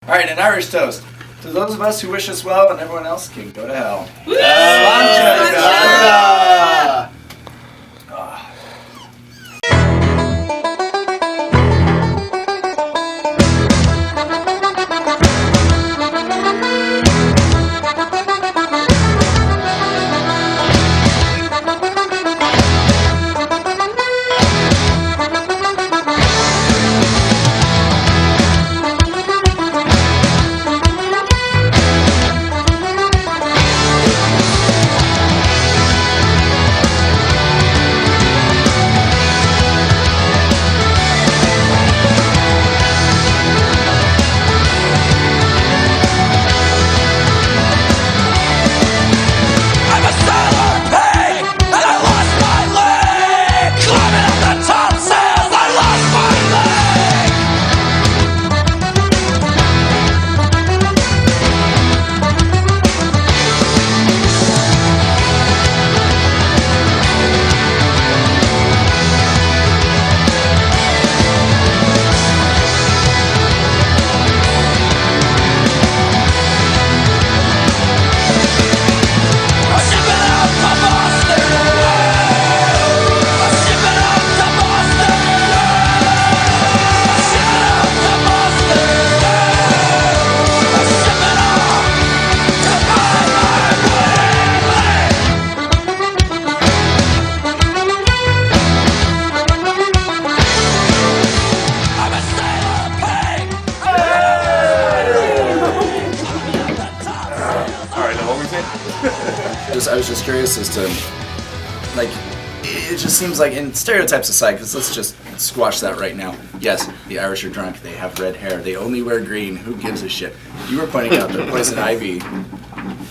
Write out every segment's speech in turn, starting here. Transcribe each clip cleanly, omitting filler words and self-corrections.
All right, an Irish toast. To those of us who wish us well and everyone else can go to hell. I was just curious as to, like, it just seems like, in stereotypes aside, because let's just squash that right now. Yes, the Irish are drunk, they have red hair, they only wear green, who gives a shit? You were pointing out that Poison Ivy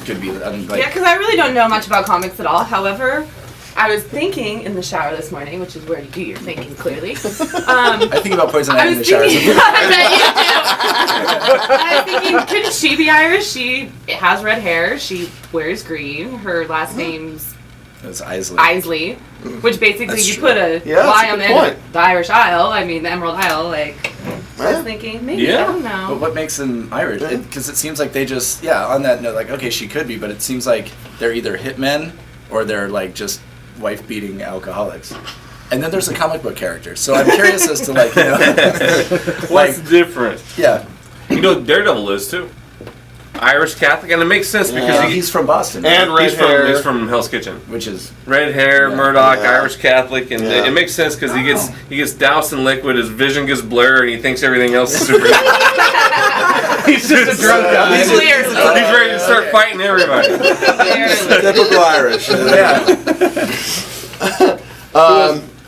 could be, I mean, like... Yeah, because I really don't know much about comics at all. However, I was thinking in the shower this morning, which is where you do your thinking, clearly. I think about Poison Ivy in the shower. I was thinking, couldn't she be Irish? She has red hair, she wears green, her last name's... It's Isley. Isley, which basically That's you true. put a Y on the end of the Irish Isle, I mean the Emerald Isle, like... I was thinking, maybe, I don't know. But what makes them Irish? Because it seems like they just, on that note, like, okay, she could be, but it seems like they're either hitmen or they're, like, just wife-beating alcoholics. And then there's a comic book character. So I'm curious as to, like, you know... What's different? Yeah. You know, Daredevil is, too. Irish Catholic, and it makes sense because he's from Boston. And red hair. He's from Hell's Kitchen. Which is... Red hair, Murdoch, Irish Catholic, and it makes sense because he gets doused in liquid, his vision gets blurred, and he thinks everything else is super... He's just a drunk guy. He's ready to start fighting everybody. Typical Irish.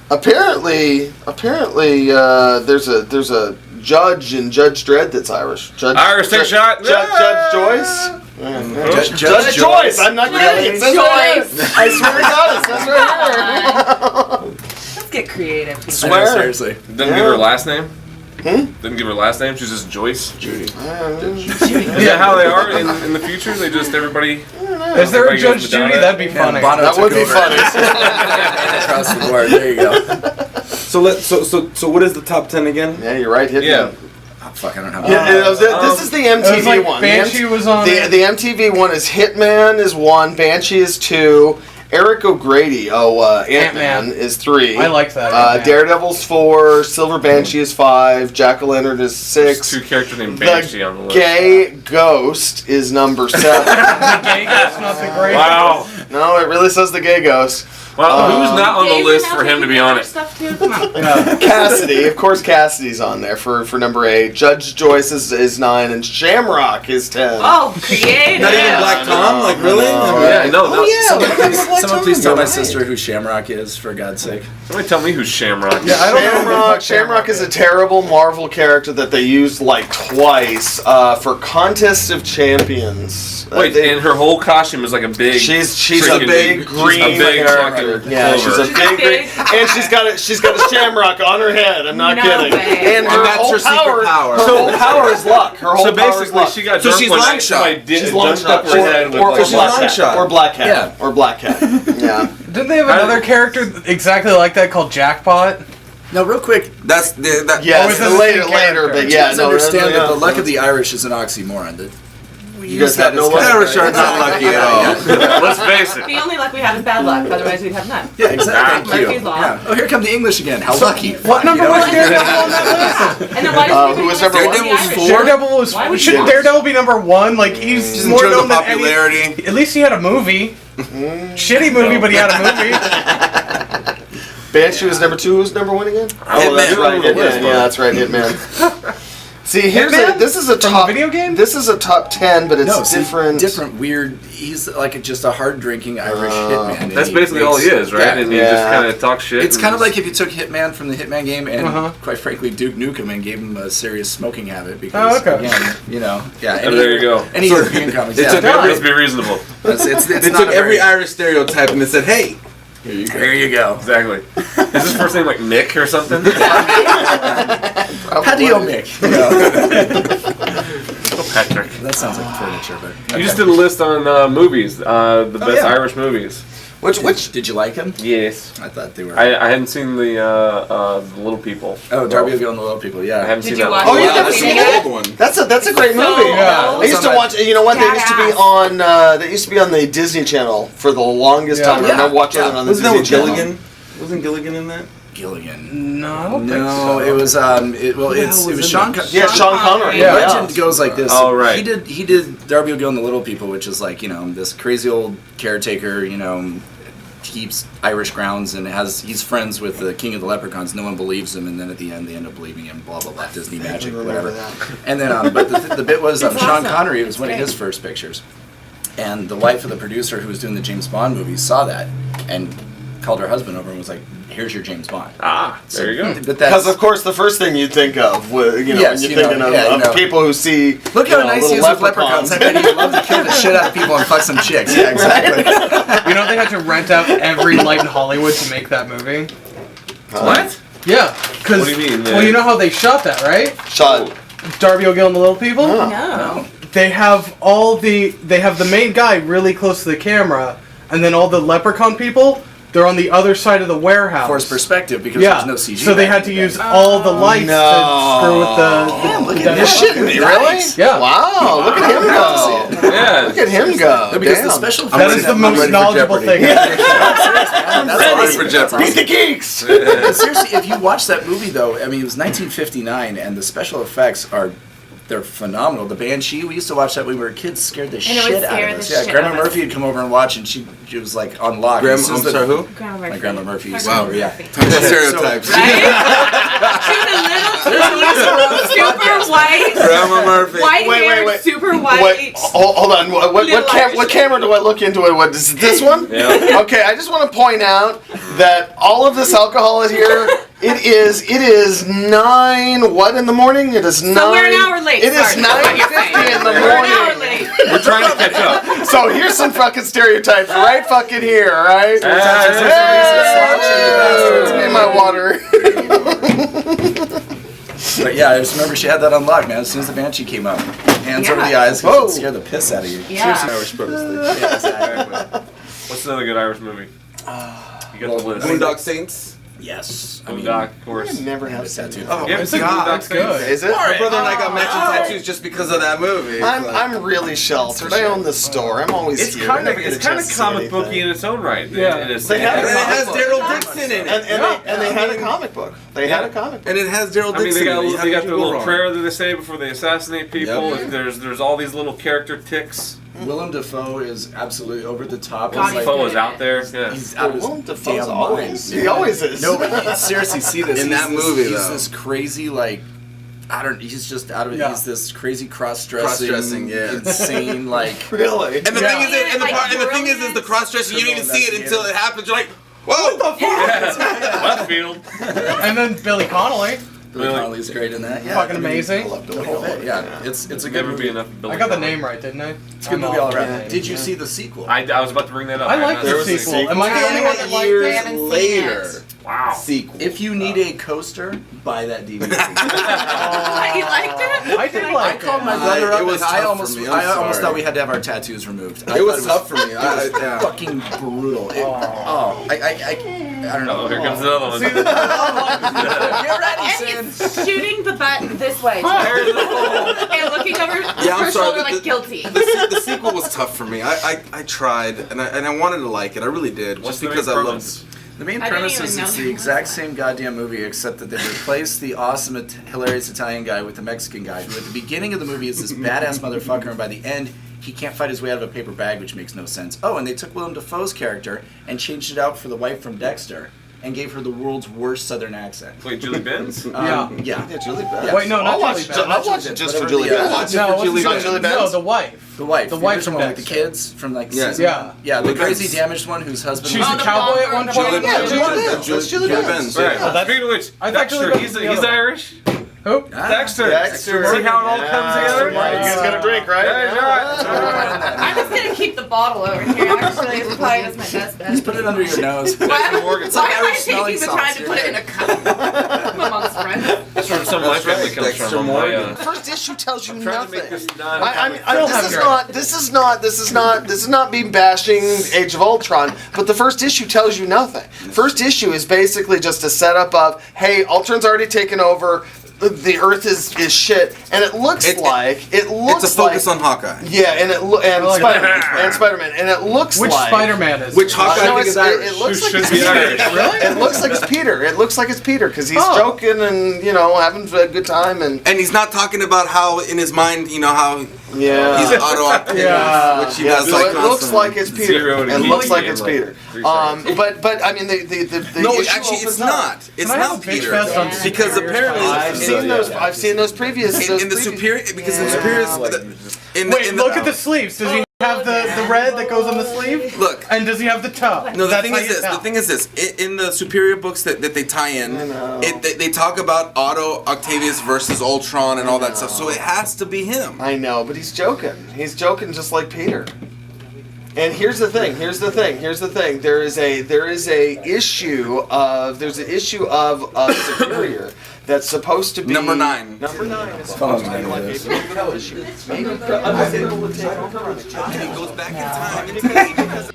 Apparently, there's a judge in Judge Dredd that's Irish. Irish, take a shot. Judge Joyce. Judge Joyce. I'm not kidding. It says right here. I swear to God, it says right here. Let's get creative. People. Swear. Seriously. Didn't give her last name? Didn't give her last name. She's just Joyce. Judy. Is that how they are in the future? They just everybody. Is there a Judge Judy? That'd be funny. That would be funny. Across the board. There you go. So what is the top 10 again? Yeah, you're right. Hitman. Oh, fuck, I don't have this is the MTV one. Banshee was on the MTV one is Hitman is 1, Banshee is 2, Eric O'Grady, Ant-Man is 3. I like that. Daredevil's 4, Silver Banshee is 5, Jack-o'-lantern is 6. There's 2 characters named Banshee on the list. Gay Ghost is number 7. The Gay Ghost, not the Gray Ghost. Wow. No, it really says the Gay Ghost. Well, who's not on the list for him to be on it? Come on. Cassidy, of course, Cassidy's on there for number 8. Judge Joyce is 9, and Shamrock is 10. Oh, creative. Not even Black Tom? Like, really? Someone please tell my sister who Shamrock is, for God's sake. Somebody tell me who's Shamrock. Yeah, I don't know. Shamrock is a terrible Marvel character that they used like twice for Contest of Champions. Wait, and her whole costume is like a big. She's a big green character. Yeah, she's a big green, and she's got a shamrock on her head. I'm not kidding. And that's her secret power. Her whole power is luck. Her whole so power is basically, luck. she got So drunk she's one long night, shot. somebody She's long dunked up shot. her head with like Or Black Cat. Yeah. Or Black Cat. Yeah. Didn't they have another character exactly like that called Jackpot? Now, real quick, That's that. Yes, is this the later, same character? but you yeah, guys no, understand that the luck yeah. of the Irish is an oxymoron. That we You use guys have that no as luck? kind of- Irish are not lucky at all. Let's face it. The only luck we have is bad luck. Otherwise, we'd have none. Yeah, exactly. Thank you. Murphy's Law. Yeah. Oh, here come the English again. How lucky. What number was Daredevil on that list? And then why does who was number one? Daredevil was. Why would Shouldn't you- Daredevil be number one? Like he's Just in more terms known of than any. popularity. At least he had a movie. Shitty movie, but he had a movie. Banshee was number 2. Who's number 1 again? Oh, that's Hitman. right. Hitman. Yeah, that's right. Hitman. See, here's Hitman? this is a From top the video game? This is a top 10, but it's No, see, different. weird. He's like just a hard drinking Irish hitman. and That's basically all he is, right? Yeah. And he just kind of talks shit. It's and kind of just- like if you took Hitman from the Hitman game and, Uh-huh. quite frankly, Duke Nukem and gave him a serious smoking habit because, Oh, okay. again, yeah. Oh, there you go. Any European comics, It's yeah. a- Let's be reasonable. It's They not took a every very- Irish stereotype and they said, "Hey, There you go. Exactly. Is his first name like Nick or something? Patio Mick. You know. Patrick. That sounds like furniture, but You just did a list on movies, the best yeah. Irish movies. Which Did you like him? Yes. I thought they were. I hadn't seen the Little People. Oh, Darby O'Gill and the Little People. I Yeah. haven't Did seen you that watch one. Oh, it? you wow, never that's seen an it? old one." That's a great So movie. Yeah. I used to watch. You know what? They used to be Badass. on. They used to be on the Disney Channel for the longest Yeah. time. I Yeah. remember watching Yeah. it on the Wasn't that Disney with Channel. Gilligan? Wasn't Gilligan in that? Gilligan. No, I don't think No, so. it was it was was in Sean. that? Yeah, Sean Connery. Yeah. Legend goes like this. Oh, right. He did Darby O'Gill and the Little People, which is like this crazy old caretaker. Keeps Irish grounds and he's friends with the king of the leprechauns. No one believes him, and then at the end they end up believing him. Blah blah blah. Disney magic, whatever. And then, but the bit was It's Sean awesome. Connery. It was one of Great. his first pictures, and the wife of the producer who was doing the James Bond movies saw that and called her husband over and was like, "Here's your James Bond." Ah, there you go. But Because that's of course the first thing you think of, when you're Yes, thinking of people who see. look how nice he is little with leprechauns. I bet he'd love to kill the shit out of people and fuck some chicks. Yeah, exactly. You know they had to rent out every light in Hollywood to make that movie? What? Yeah, because What do you mean? well, you know how they shot that, right? Shot. Darby O'Gill and the Little People. No. They have the main guy really close to the camera, and then all the leprechaun people, they're on the other side of the warehouse. Forced perspective because Yeah, there's no CG. so they back had to then. use all the lights to screw with the look at You're this. shitting me, really? Nice. Yeah. Wow, look at him go. Yeah. Look at him go. No, because Damn. the special That effects is in the movie- most ready for knowledgeable Jeopardy. thing. That's Ready awesome. for Jeopardy. Beat the geeks. But seriously, if you watch that movie though, I mean, it was 1959, and the special effects they're phenomenal. The Banshee, we used to watch that when we were kids, scared the And it would shit out scare of the us. Yeah, shit Grandma out of us. Murphy would come over and watch, and she was like on lock. Grandma, As soon I'm as the- sorry, who? Grandma Murphy. My Grandma Murphy used to Wow. come over, yeah. Stereotypes. Right? She's a little super white. Grandma Murphy. White Wait, hair, wait. super What? white. Hold on. What Little Irish camera do I look into it? What is it, this one? Yeah. Okay, I just want to point out that all of this alcohol in here. It is 9. What in the morning? It is 9. So we're an hour late. It is Sorry, that's what you're saying. 9:50 in the We're an hour morning. late. We're trying to catch up. So here's some fucking stereotypes right fucking here, all right? Hey, give me my water. But yeah, I just remember she had that unlocked, man. As soon as the Banshee came up, hands over the eyes, Whoa. it scared the piss out of you. Yeah. Seriously, Irish purposely. Yeah, exactly. What's another good Irish movie? You got the list. Boondock Saints. Yes. I mean, Boondock, of course. I never have it's seen tattooed. it. Oh, Yeah, It's seen good. Boondock It's good. Is it? My brother and I got matching tattoos just because of that movie. I'm really sheltered. I own the store. I'm always It's here. kind I of never get a comic chance to see booky anything. in its own right. Yeah. It is. They have and a it has comic Daryl book. Dixon in it. And they had a comic book. They had a comic book. And it has Daryl I mean, Dixon they got in it. How they could got you the go little wrong? prayer that they say before they assassinate people. Yep. There's all these little character ticks. Willem Dafoe is absolutely over the top. God, He's like, Defoe is out there. Yeah. he's out of his Willem Dafoe's damn always. mind. He always is. No, but you seriously see this In He's that this- movie, He's though. this crazy he's just out of it. Yeah. He's this crazy cross-dressing, Cross-dressing, yeah. insane Really? And the Yeah. thing is, and the Like part, and the thing is the brilliant. cross dressing. You don't even see it until it happens. You're like, whoa! Left field. And then Billy Connolly. Billy Connolly's great in that. Yeah, Fucking I mean, amazing. I love Billy The whole bit, Connolly. yeah. It's a good Never movie. be enough. Billy I got the Connolly. name right, didn't I? It's a good movie all around. Did you Yeah. see the sequel? I was about to bring that up. I have like not the seen was a sequel. sequel. Am I the only one that liked Years it? haven't seen later, it. Wow. sequel. If you need a coaster, buy that DVD. You liked it? I did I like called it. my brother up. It was and I tough almost, for me. I'm I almost sorry. thought we had to have our tattoos removed. It was tough for me. Yeah. Fucking brutal. I don't know. Oh, here comes another one. Get ready, And Sin. he's shooting the button this way. And looking over Yeah, I'm her sorry, shoulder the- like guilty. The sequel was tough for me. I tried, and I wanted to like it. I really did, What's just the main because I premise? loved. The main I didn't premise even is know it's that. the exact same goddamn movie, except that they replaced the awesome, hilarious Italian guy with the Mexican guy, who at the beginning of the movie is this badass motherfucker, and by the end, he can't fight his way out of a paper bag, which makes no sense. Oh, and they took Willem Dafoe's character and changed it out for the wife from Dexter, and gave her the world's worst Southern accent. Wait, Julie Benz? Yeah. Yeah, Julie Benz. Yeah. Wait, no, not I'll watch Julie Benz. I'll watch it just for Julie Whatever the, Benz. No, what's Julie the- Benz. Julie Benz. No, the wife. The wife. The wife original from one with the Dexter. kids from like Yeah. season. Yeah. Yeah, the Julie crazy Benz. damaged one whose husband She's was a the cowboy blonde at one girl, point. the Yeah, blonde Julie girl. Benz. That's Julie Benz. Right. Yeah. Speaking of which, I thought Julie Dexter, Benz he's was the other Irish. Who? Ah. Dexter. Dexter. See how it all comes together? You guys gonna drink, right? Yeah, Yeah. I'm just gonna keep the bottle over here. Actually, it probably does my best bet. Just put it under your nose. Dexter Morgan. It's like Why am I Irish smelling taking the time salts, to you're put it in a cup amongst friends? That's where some of my family comes Dexter from. Morgan. First issue tells you I'm trying to nothing. make this This is not me bashing Age of Ultron, but the first issue tells you nothing. First issue is basically just a setup of, hey, Ultron's already taken over, the Earth is shit, and it looks It's a focus on Hawkeye. Yeah, and like Spider-Man, and it looks Which like Spider-Man is? Which Hawkeye No, I think is Irish. it looks Who like should it's be Peter. Irish. Really? It looks like it's Peter. It looks like it's Peter because he's Oh. joking and having a good time and And he's not talking about how in his mind, how yeah. he's auto Yeah. which he Yeah, does so like it looks constantly. like it's Peter. Zero to It looks like helium, it's like Peter. 3 seconds. But I mean the No, issue actually, it's opens up. not. It's Can I have not a bitch Peter. fest on Yeah. Because Superior apparently, Spider-Man? I've seen those previous. in the superior, because in the superior, Wait, look at the sleeves. Does he have the red that goes on the sleeve? Look. And does he have the toe? No, the That's thing how is you this. tell. The thing is this. In the superior books that they tie in, I know. they talk about Otto Octavius versus Ultron and all that stuff. So it has to be him. I know, but he's joking. He's joking just like Peter. And here's the thing. There is an issue of Superior that's supposed to be Number 9. Number 9 is Follow supposed to me, be like it is. a critical issue. Maybe unable to take over on the And he goes back in time. because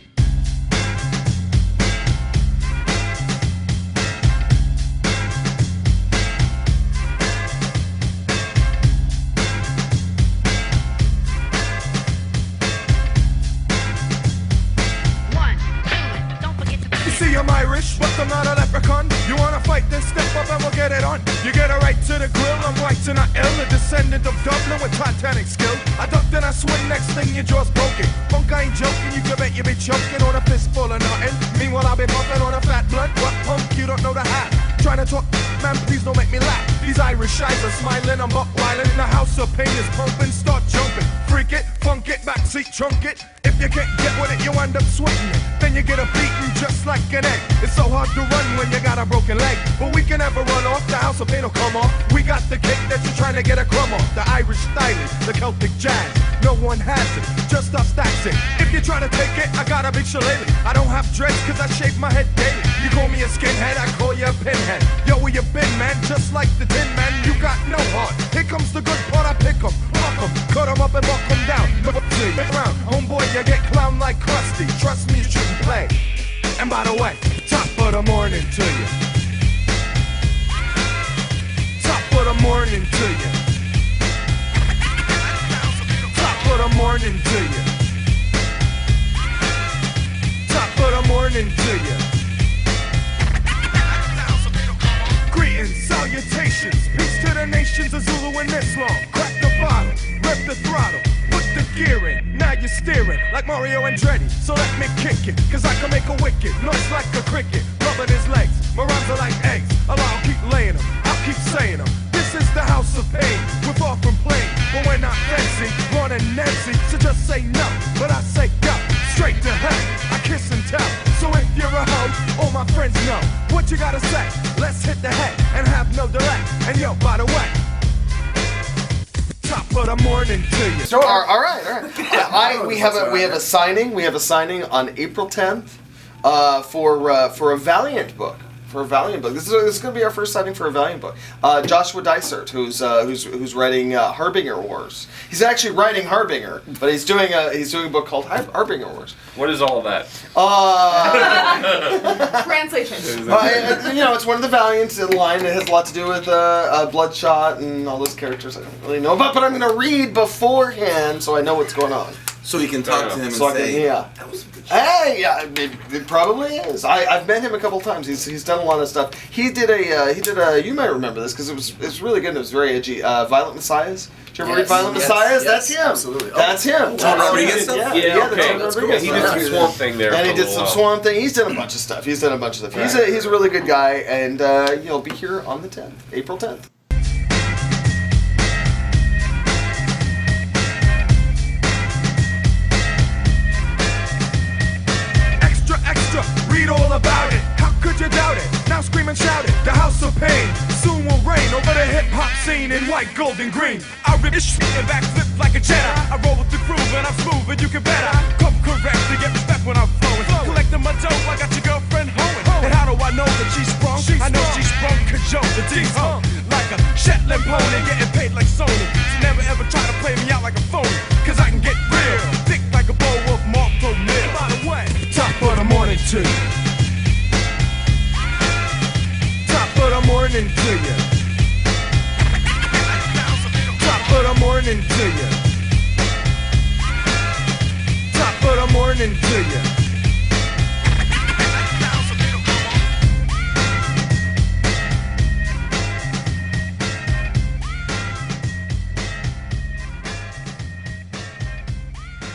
You see, I'm Irish, but I'm not a leprechaun. You wanna fight, then step up and we'll get it on. You get a right to the grill, I'm right to not ill. A descendant of Dublin with Titanic skill. I duck, then I swing, next thing your jaw's broken. Punk, I ain't joking, you can bet you be choking on a fistful of nothing. Meanwhile, I'll be pumping on a fat blunt. What punk, you don't know the hat. Trying to talk, man, please don't make me laugh. These Irish eyes are smiling, I'm buck wildin'. In the house of pain is pumping, start jumping. Freak it, funk it, backseat trunk it. If you can't get with it, you end up sweating it. Then you get a beating just like an egg. It's so hard to run when you got a broken leg. But we can never run off, the house of pain will come off. We got the cake that you're trying to get a crumb off. The Irish styling, the Celtic jazz. No one has it, just us that's it. If you try to take it, I got a big shillelagh. I don't have dreads cause I shave my head daily. You call me a skinhead, I call you a pinhead. Yo, where you been, man? Just like the Tin Man, you got no heart. Here comes the good part, I pick 'em, lock 'em, cut 'em up and walk 'em down. Look around, homeboy, you get clown like Krusty. Trust me, you shouldn't play. And by the way, top of the morning to you. Top of the morning to you. Top of the morning to you. Top of the morning to you. Greetings, salutations, peace to the nations of Zulu and Islam. Crack the bottle, rip the throttle, put the gear in. Now you're steering like Mario Andretti. So let me kick it, cause I can make a wicked noise like a cricket. Rubbing his legs, my rhymes are like eggs. I'll keep laying them, I'll keep saying them. This is the house of pain, we're far from plain, but we're not fancy, running Nancy. So just say no, but I say go, straight to hell. I kiss and tell. So if you're a hoe, all my friends know what you gotta say. Let's hit the head and have no delay. And yo, by the way, top of the morning to you. So, all right. We have a signing. We have a signing on April 10th for a Valiant book. a Valiant book. This is going to be our first sighting for a Valiant book. Joshua Dysart, who's writing Harbinger Wars. He's actually writing Harbinger, but he's doing a book called Harbinger Wars. What is all that? Translation. It's one of the Valiants in line. It has a lot to do with Bloodshot and all those characters I don't really know about, but I'm going to read beforehand so I know what's going on. So you can talk to him and So I say, can, yeah. that was some good shit. Hey, yeah, it probably is. I've met him a couple times. He's done a lot of stuff. He did a you might remember this because it was really good and it was very edgy. Violent Messiahs. Did you ever read Violent Messiahs? That's him. Absolutely. That's him. John Rodriguez stuff? Yeah, Yeah, the okay. John That's Rodriguez He did stuff. some Swamp Thing there. And for he a did little some while. Swamp Thing. He's done a bunch of stuff. He's a really good guy, and he'll be here on the 10th, April 10th. Extra, extra, read all about it. How could you doubt it? Now scream and shout it. The house of pain soon will reign over the hip hop scene in white, gold, and green. I rip this shit and backflip like a Jedi. I roll with the groove and I'm smooth and you can bet I come correct to get respect when I'm flowing. Collecting my dough, I got your girlfriend hoeing. And how do I know that she's sprung? I know she's sprung, cajole, the D's hung like a Shetland pony, getting paid like Sony. So never ever try to play me out like a phony, cause I can get real, thick like a bowl of Marco Mill. By the way, top of the morning to you. Top of the morning to you. Top of the morning to you. Top of the morning to you.